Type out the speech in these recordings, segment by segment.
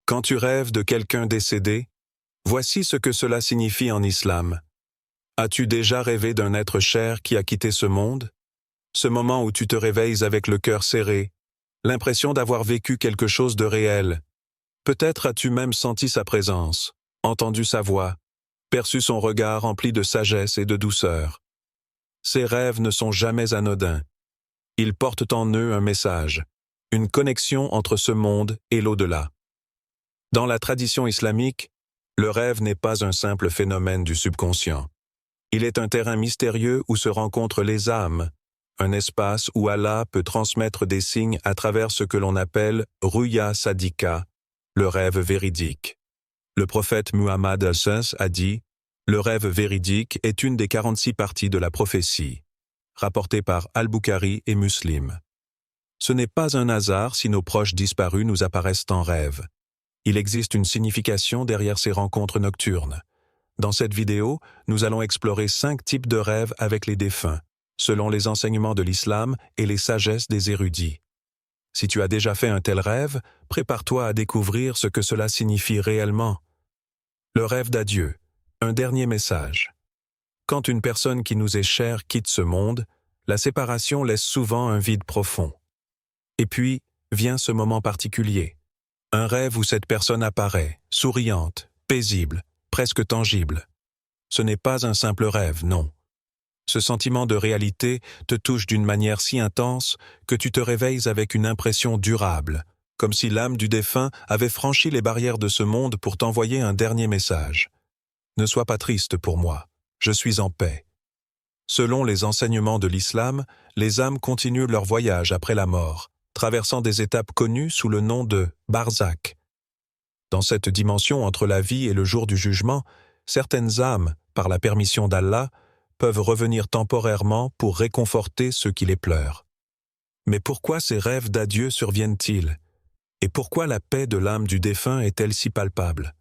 Quand tu rêves de quelqu'un décédé, voici ce que cela signifie en islam. As-tu déjà rêvé d'un être cher qui a quitté ce monde? Ce moment où tu te réveilles avec le cœur serré, l'impression d'avoir vécu quelque chose de réel. Peut-être as-tu même senti sa présence, entendu sa voix, perçu son regard rempli de sagesse et de douceur. Ces rêves ne sont jamais anodins. Ils portent en eux un message, une connexion entre ce monde et l'au-delà. Dans la tradition islamique, le rêve n'est pas un simple phénomène du subconscient. Il est un terrain mystérieux où se rencontrent les âmes, un espace où Allah peut transmettre des signes à travers ce que l'on appelle Ruya Sadika, le rêve véridique. Le prophète Muhammad a dit « Le rêve véridique est une des 46 parties de la prophétie », rapporté par Al-Bukhari et Muslim. Ce n'est pas un hasard si nos proches disparus nous apparaissent en rêve. Il existe une signification derrière ces rencontres nocturnes. Dans cette vidéo, nous allons explorer 5 types de rêves avec les défunts, selon les enseignements de l'islam et les sagesses des érudits. Si tu as déjà fait un tel rêve, prépare-toi à découvrir ce que cela signifie réellement. Le rêve d'adieu, un dernier message. Quand une personne qui nous est chère quitte ce monde, la séparation laisse souvent un vide profond. Et puis, vient ce moment particulier. Un rêve où cette personne apparaît, souriante, paisible, presque tangible. Ce n'est pas un simple rêve, non. Ce sentiment de réalité te touche d'une manière si intense que tu te réveilles avec une impression durable, comme si l'âme du défunt avait franchi les barrières de ce monde pour t'envoyer un dernier message. Ne sois pas triste pour moi, je suis en paix. Selon les enseignements de l'islam, les âmes continuent leur voyage après la mort, traversant des étapes connues sous le nom de barzakh. Dans cette dimension entre la vie et le jour du jugement, certaines âmes, par la permission d'Allah, peuvent revenir temporairement pour réconforter ceux qui les pleurent. Mais pourquoi ces rêves d'adieu surviennent-ils? Et pourquoi la paix de l'âme du défunt est-elle si palpable?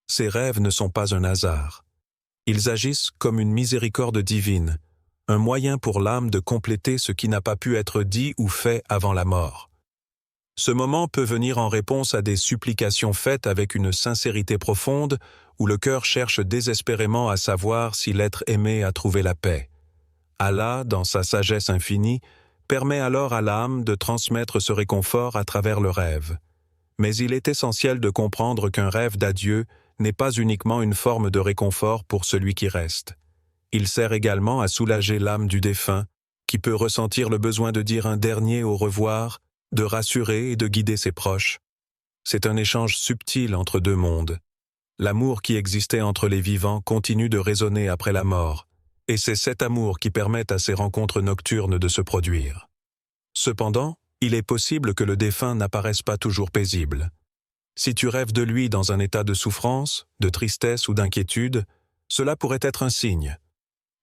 Ces rêves ne sont pas un hasard. Ils agissent comme une miséricorde divine, un moyen pour l'âme de compléter ce qui n'a pas pu être dit ou fait avant la mort. Ce moment peut venir en réponse à des supplications faites avec une sincérité profonde, où le cœur cherche désespérément à savoir si l'être aimé a trouvé la paix. Allah, dans sa sagesse infinie, permet alors à l'âme de transmettre ce réconfort à travers le rêve. Mais il est essentiel de comprendre qu'un rêve d'adieu n'est pas uniquement une forme de réconfort pour celui qui reste. Il sert également à soulager l'âme du défunt, qui peut ressentir le besoin de dire un dernier au revoir, de rassurer et de guider ses proches. C'est un échange subtil entre deux mondes. L'amour qui existait entre les vivants continue de résonner après la mort, et c'est cet amour qui permet à ces rencontres nocturnes de se produire. Cependant, il est possible que le défunt n'apparaisse pas toujours paisible. Si tu rêves de lui dans un état de souffrance, de tristesse ou d'inquiétude, cela pourrait être un signe.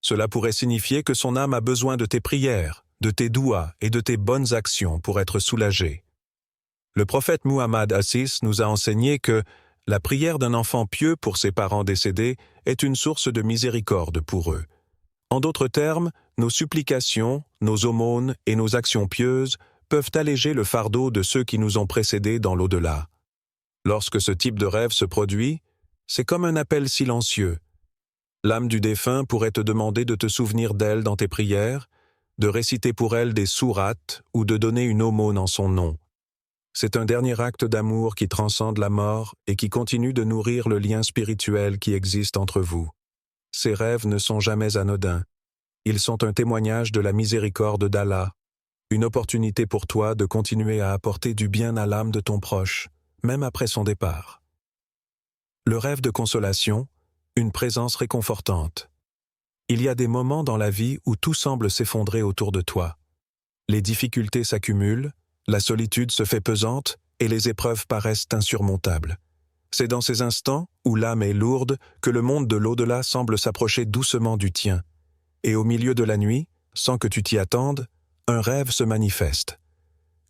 Cela pourrait signifier que son âme a besoin de tes prières, de tes douas et de tes bonnes actions pour être soulagée. Le prophète Muhammad nous a enseigné que la prière d'un enfant pieux pour ses parents décédés est une source de miséricorde pour eux. En d'autres termes, nos supplications, nos aumônes et nos actions pieuses peuvent alléger le fardeau de ceux qui nous ont précédés dans l'au-delà. Lorsque ce type de rêve se produit, c'est comme un appel silencieux. L'âme du défunt pourrait te demander de te souvenir d'elle dans tes prières, de réciter pour elle des sourates ou de donner une aumône en son nom. C'est un dernier acte d'amour qui transcende la mort et qui continue de nourrir le lien spirituel qui existe entre vous. Ces rêves ne sont jamais anodins. Ils sont un témoignage de la miséricorde d'Allah, une opportunité pour toi de continuer à apporter du bien à l'âme de ton proche, même après son départ. Le rêve de consolation, une présence réconfortante. Il y a des moments dans la vie où tout semble s'effondrer autour de toi. Les difficultés s'accumulent, la solitude se fait pesante et les épreuves paraissent insurmontables. C'est dans ces instants où l'âme est lourde que le monde de l'au-delà semble s'approcher doucement du tien. Et au milieu de la nuit, sans que tu t'y attendes, un rêve se manifeste.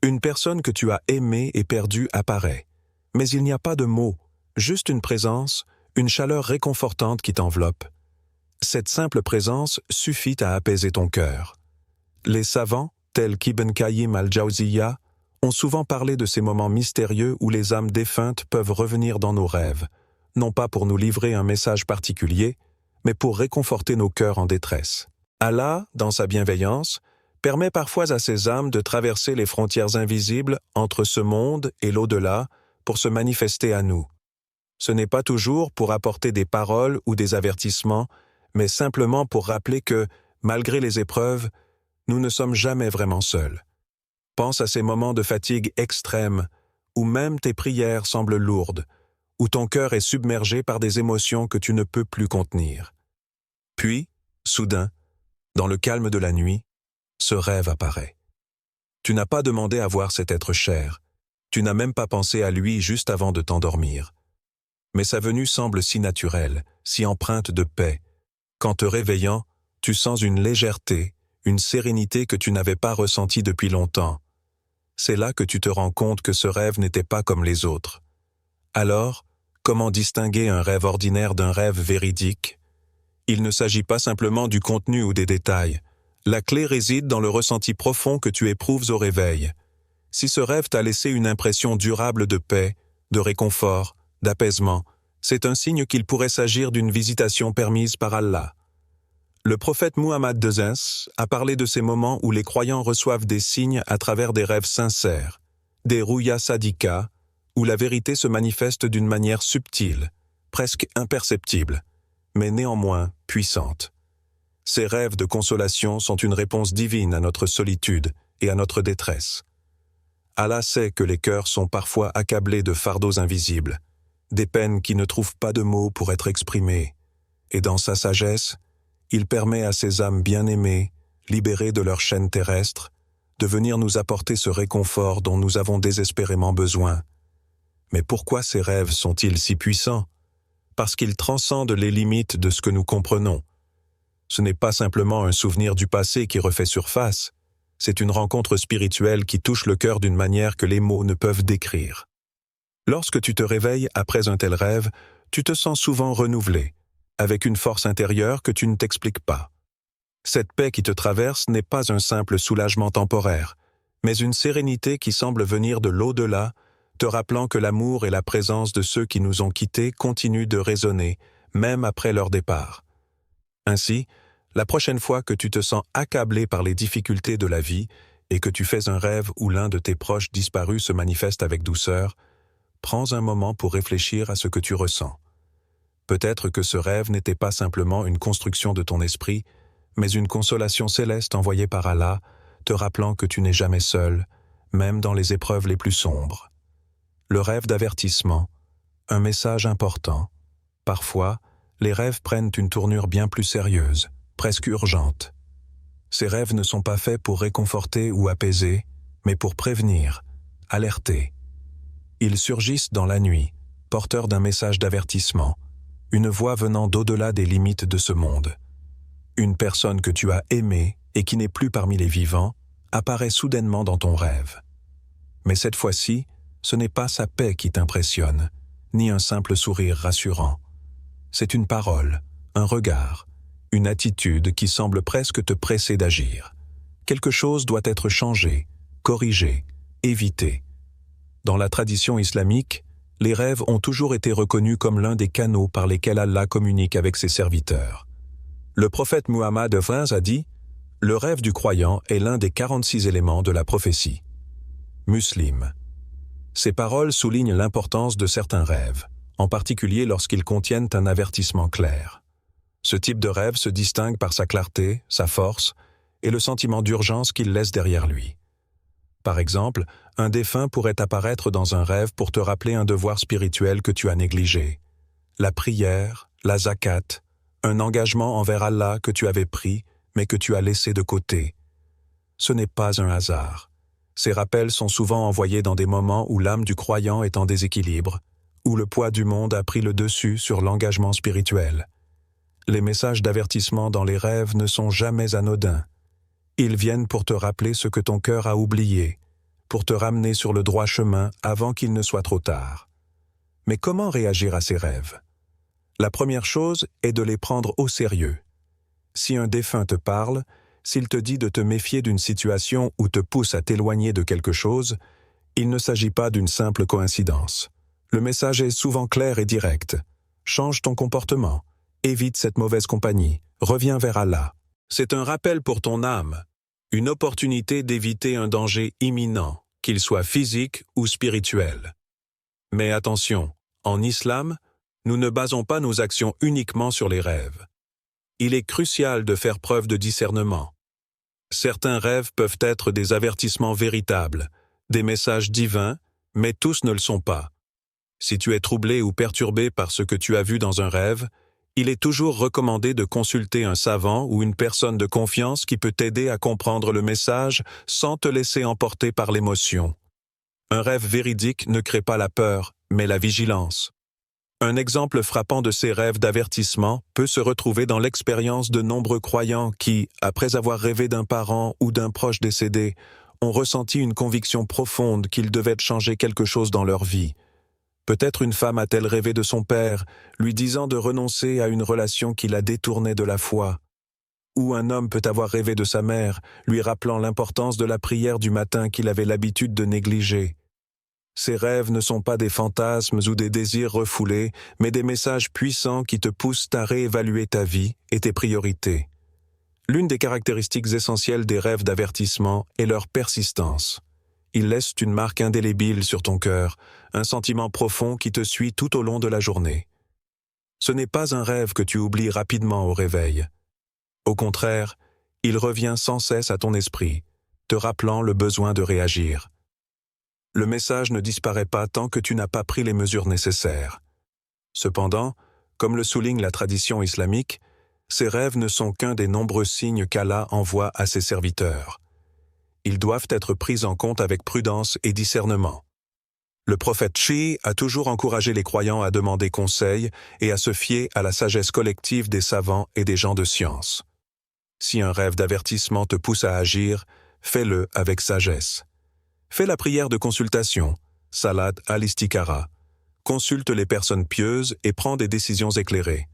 Une personne que tu as aimée et perdue apparaît. Mais il n'y a pas de mots, juste une présence, une chaleur réconfortante qui t'enveloppe. Cette simple présence suffit à apaiser ton cœur. Les savants, tels qu'Ibn Qayyim al-Jawziyya, ont souvent parlé de ces moments mystérieux où les âmes défuntes peuvent revenir dans nos rêves, non pas pour nous livrer un message particulier, mais pour réconforter nos cœurs en détresse. Allah, dans sa bienveillance, permet parfois à ces âmes de traverser les frontières invisibles entre ce monde et l'au-delà pour se manifester à nous. Ce n'est pas toujours pour apporter des paroles ou des avertissements, mais simplement pour rappeler que, malgré les épreuves, nous ne sommes jamais vraiment seuls. Pense à ces moments de fatigue extrême, où même tes prières semblent lourdes, où ton cœur est submergé par des émotions que tu ne peux plus contenir. Puis, soudain, dans le calme de la nuit, ce rêve apparaît. Tu n'as pas demandé à voir cet être cher, tu n'as même pas pensé à lui juste avant de t'endormir. Mais sa venue semble si naturelle, si empreinte de paix, qu'en te réveillant, tu sens une légèreté, une sérénité que tu n'avais pas ressentie depuis longtemps. C'est là que tu te rends compte que ce rêve n'était pas comme les autres. Alors, comment distinguer un rêve ordinaire d'un rêve véridique? Il ne s'agit pas simplement du contenu ou des détails. La clé réside dans le ressenti profond que tu éprouves au réveil. Si ce rêve t'a laissé une impression durable de paix, de réconfort, d'apaisement, c'est un signe qu'il pourrait s'agir d'une visitation permise par Allah. Le prophète Muhammad a parlé de ces moments où les croyants reçoivent des signes à travers des rêves sincères, des ruya sadika, où la vérité se manifeste d'une manière subtile, presque imperceptible, mais néanmoins puissante. Ces rêves de consolation sont une réponse divine à notre solitude et à notre détresse. Allah sait que les cœurs sont parfois accablés de fardeaux invisibles, des peines qui ne trouvent pas de mots pour être exprimées, et dans sa sagesse, il permet à ces âmes bien-aimées, libérées de leurs chaînes terrestres, de venir nous apporter ce réconfort dont nous avons désespérément besoin. Mais pourquoi ces rêves sont-ils si puissants? Parce qu'ils transcendent les limites de ce que nous comprenons. Ce n'est pas simplement un souvenir du passé qui refait surface, c'est une rencontre spirituelle qui touche le cœur d'une manière que les mots ne peuvent décrire. Lorsque tu te réveilles après un tel rêve, tu te sens souvent renouvelé, avec une force intérieure que tu ne t'expliques pas. Cette paix qui te traverse n'est pas un simple soulagement temporaire, mais une sérénité qui semble venir de l'au-delà, te rappelant que l'amour et la présence de ceux qui nous ont quittés continuent de résonner, même après leur départ. Ainsi, la prochaine fois que tu te sens accablé par les difficultés de la vie et que tu fais un rêve où l'un de tes proches disparus se manifeste avec douceur, prends un moment pour réfléchir à ce que tu ressens. Peut-être que ce rêve n'était pas simplement une construction de ton esprit, mais une consolation céleste envoyée par Allah, te rappelant que tu n'es jamais seul, même dans les épreuves les plus sombres. Le rêve d'avertissement, un message important. Parfois, les rêves prennent une tournure bien plus sérieuse, presque urgente. Ces rêves ne sont pas faits pour réconforter ou apaiser, mais pour prévenir, alerter. Ils surgissent dans la nuit, porteurs d'un message d'avertissement, une voix venant d'au-delà des limites de ce monde. Une personne que tu as aimée et qui n'est plus parmi les vivants apparaît soudainement dans ton rêve. Mais cette fois-ci, ce n'est pas sa paix qui t'impressionne, ni un simple sourire rassurant. C'est une parole, un regard, une attitude qui semble presque te presser d'agir. Quelque chose doit être changé, corrigé, évité. Dans la tradition islamique, les rêves ont toujours été reconnus comme l'un des canaux par lesquels Allah communique avec ses serviteurs. Le prophète Muhammad a dit « Le rêve du croyant est l'un des 46 éléments de la prophétie. » Muslim. Ces paroles soulignent l'importance de certains rêves, en particulier lorsqu'ils contiennent un avertissement clair. Ce type de rêve se distingue par sa clarté, sa force et le sentiment d'urgence qu'il laisse derrière lui. Par exemple, un défunt pourrait apparaître dans un rêve pour te rappeler un devoir spirituel que tu as négligé. La prière, la zakat, un engagement envers Allah que tu avais pris mais que tu as laissé de côté. Ce n'est pas un hasard. Ces rappels sont souvent envoyés dans des moments où l'âme du croyant est en déséquilibre, où le poids du monde a pris le dessus sur l'engagement spirituel. Les messages d'avertissement dans les rêves ne sont jamais anodins. Ils viennent pour te rappeler ce que ton cœur a oublié, pour te ramener sur le droit chemin avant qu'il ne soit trop tard. Mais comment réagir à ces rêves? La première chose est de les prendre au sérieux. Si un défunt te parle, s'il te dit de te méfier d'une situation ou te pousse à t'éloigner de quelque chose, Il ne s'agit pas d'une simple coïncidence. Le message est souvent clair et direct. Change ton comportement, évite cette mauvaise compagnie, reviens vers Allah. C'est un rappel pour ton âme, une opportunité d'éviter un danger imminent, qu'il soit physique ou spirituel. Mais attention, en islam, nous ne basons pas nos actions uniquement sur les rêves. Il est crucial de faire preuve de discernement. Certains rêves peuvent être des avertissements véritables, des messages divins, mais tous ne le sont pas. Si tu es troublé ou perturbé par ce que tu as vu dans un rêve, il est toujours recommandé de consulter un savant ou une personne de confiance qui peut t'aider à comprendre le message sans te laisser emporter par l'émotion. Un rêve véridique ne crée pas la peur, mais la vigilance. Un exemple frappant de ces rêves d'avertissement peut se retrouver dans l'expérience de nombreux croyants qui, après avoir rêvé d'un parent ou d'un proche décédé, ont ressenti une conviction profonde qu'ils devaient changer quelque chose dans leur vie. Peut-être une femme a-t-elle rêvé de son père, lui disant de renoncer à une relation qui la détournait de la foi. Ou un homme peut avoir rêvé de sa mère, lui rappelant l'importance de la prière du matin qu'il avait l'habitude de négliger. Ces rêves ne sont pas des fantasmes ou des désirs refoulés, mais des messages puissants qui te poussent à réévaluer ta vie et tes priorités. L'une des caractéristiques essentielles des rêves d'avertissement est leur persistance. Ils laissent une marque indélébile sur ton cœur, un sentiment profond qui te suit tout au long de la journée. Ce n'est pas un rêve que tu oublies rapidement au réveil. Au contraire, il revient sans cesse à ton esprit, te rappelant le besoin de réagir. Le message ne disparaît pas tant que tu n'as pas pris les mesures nécessaires. Cependant, comme le souligne la tradition islamique, ces rêves ne sont qu'un des nombreux signes qu'Allah envoie à ses serviteurs. Ils doivent être pris en compte avec prudence et discernement. Le prophète Chi a toujours encouragé les croyants à demander conseil et à se fier à la sagesse collective des savants et des gens de science. Si un rêve d'avertissement te pousse à agir, fais-le avec sagesse. Fais la prière de consultation, Salat al-Istikhara. Consulte les personnes pieuses et prends des décisions éclairées.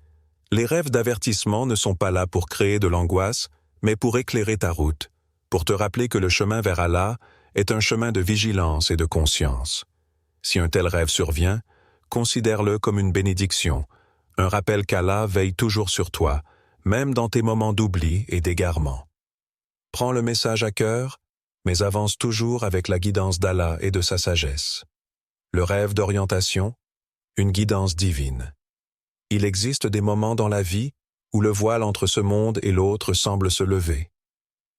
Les rêves d'avertissement ne sont pas là pour créer de l'angoisse, mais pour éclairer ta route, pour te rappeler que le chemin vers Allah est un chemin de vigilance et de conscience. Si un tel rêve survient, considère-le comme une bénédiction, un rappel qu'Allah veille toujours sur toi, même dans tes moments d'oubli et d'égarement. Prends le message à cœur, mais avance toujours avec la guidance d'Allah et de sa sagesse. Le rêve d'orientation, une guidance divine. Il existe des moments dans la vie où le voile entre ce monde et l'autre semble se lever.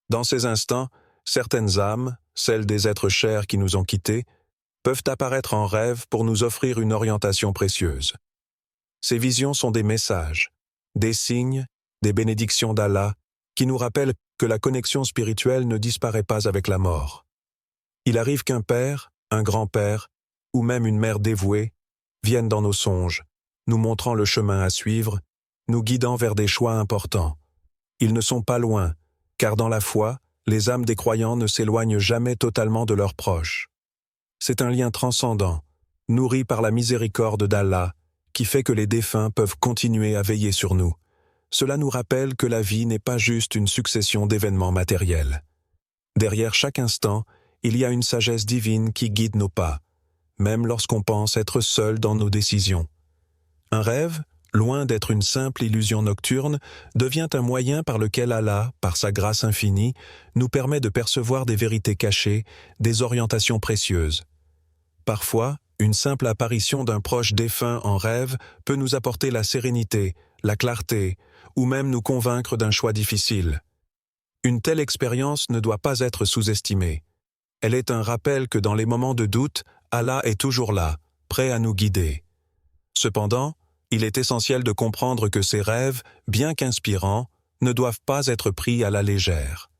Dans ces instants, certaines âmes, celles des êtres chers qui nous ont quittés, peuvent apparaître en rêve pour nous offrir une orientation précieuse. Ces visions sont des messages, des signes, des bénédictions d'Allah qui nous rappellent que la connexion spirituelle ne disparaît pas avec la mort. Il arrive qu'un père, un grand-père, ou même une mère dévouée, viennent dans nos songes, nous montrant le chemin à suivre, nous guidant vers des choix importants. Ils ne sont pas loin, car dans la foi, les âmes des croyants ne s'éloignent jamais totalement de leurs proches. C'est un lien transcendant, nourri par la miséricorde d'Allah, qui fait que les défunts peuvent continuer à veiller sur nous. Cela nous rappelle que la vie n'est pas juste une succession d'événements matériels. Derrière chaque instant, il y a une sagesse divine qui guide nos pas, même lorsqu'on pense être seul dans nos décisions. Un rêve, loin d'être une simple illusion nocturne, devient un moyen par lequel Allah, par sa grâce infinie, nous permet de percevoir des vérités cachées, des orientations précieuses. Parfois, une simple apparition d'un proche défunt en rêve peut nous apporter la sérénité, la clarté, ou même nous convaincre d'un choix difficile. Une telle expérience ne doit pas être sous-estimée. Elle est un rappel que dans les moments de doute, Allah est toujours là, prêt à nous guider. Cependant, il est essentiel de comprendre que ces rêves, bien qu'inspirants, ne doivent pas être pris à la légère.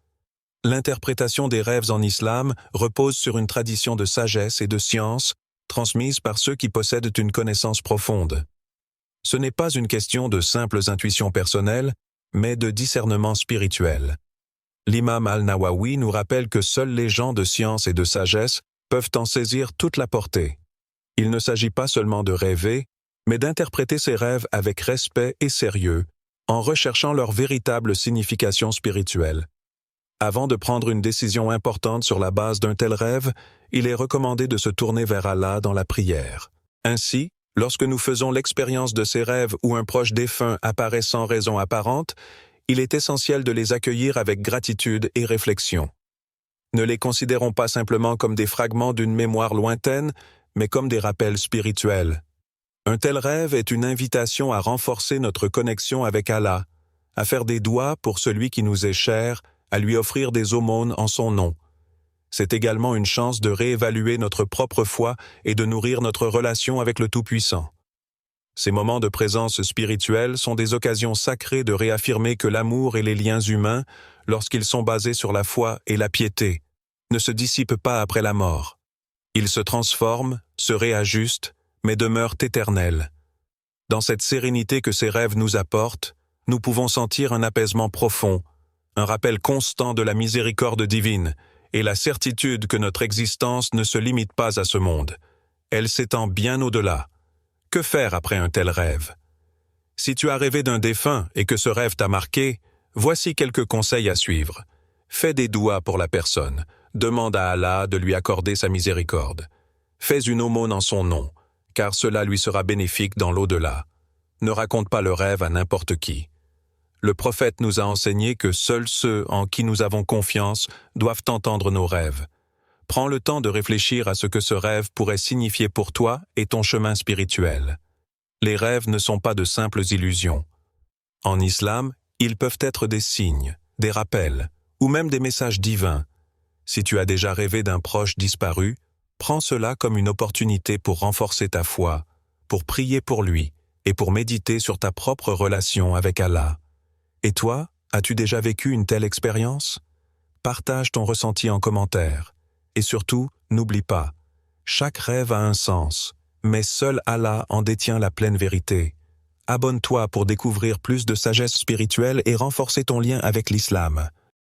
L'interprétation des rêves en islam repose sur une tradition de sagesse et de science transmise par ceux qui possèdent une connaissance profonde. Ce n'est pas une question de simples intuitions personnelles, mais de discernement spirituel. L'imam al-Nawawi nous rappelle que seuls les gens de science et de sagesse peuvent en saisir toute la portée. Il ne s'agit pas seulement de rêver, mais d'interpréter ces rêves avec respect et sérieux, en recherchant leur véritable signification spirituelle. Avant de prendre une décision importante sur la base d'un tel rêve, il est recommandé de se tourner vers Allah dans la prière. Ainsi, lorsque nous faisons l'expérience de ces rêves où un proche défunt apparaît sans raison apparente, il est essentiel de les accueillir avec gratitude et réflexion. Ne les considérons pas simplement comme des fragments d'une mémoire lointaine, mais comme des rappels spirituels. Un tel rêve est une invitation à renforcer notre connexion avec Allah, à faire des doigts pour celui qui nous est cher, à lui offrir des aumônes en son nom. C'est également une chance de réévaluer notre propre foi et de nourrir notre relation avec le Tout-Puissant. Ces moments de présence spirituelle sont des occasions sacrées de réaffirmer que l'amour et les liens humains, lorsqu'ils sont basés sur la foi et la piété, ne se dissipent pas après la mort. Ils se transforment, se réajustent, mais demeurent éternels. Dans cette sérénité que ces rêves nous apportent, nous pouvons sentir un apaisement profond, un rappel constant de la miséricorde divine et la certitude que notre existence ne se limite pas à ce monde. Elle s'étend bien au-delà. Que faire après un tel rêve? Si tu as rêvé d'un défunt et que ce rêve t'a marqué, voici quelques conseils à suivre. Fais des doigts pour la personne. Demande à Allah de lui accorder sa miséricorde. Fais une aumône en son nom, car cela lui sera bénéfique dans l'au-delà. Ne raconte pas le rêve à n'importe qui. Le prophète nous a enseigné que seuls ceux en qui nous avons confiance doivent entendre nos rêves. Prends le temps de réfléchir à ce que ce rêve pourrait signifier pour toi et ton chemin spirituel. Les rêves ne sont pas de simples illusions. En islam, ils peuvent être des signes, des rappels, ou même des messages divins. Si tu as déjà rêvé d'un proche disparu, prends cela comme une opportunité pour renforcer ta foi, pour prier pour lui et pour méditer sur ta propre relation avec Allah. Et toi, as-tu déjà vécu une telle expérience? Partage ton ressenti en commentaire. Et surtout, n'oublie pas, chaque rêve a un sens, mais seul Allah en détient la pleine vérité. Abonne-toi pour découvrir plus de sagesse spirituelle et renforcer ton lien avec l'islam.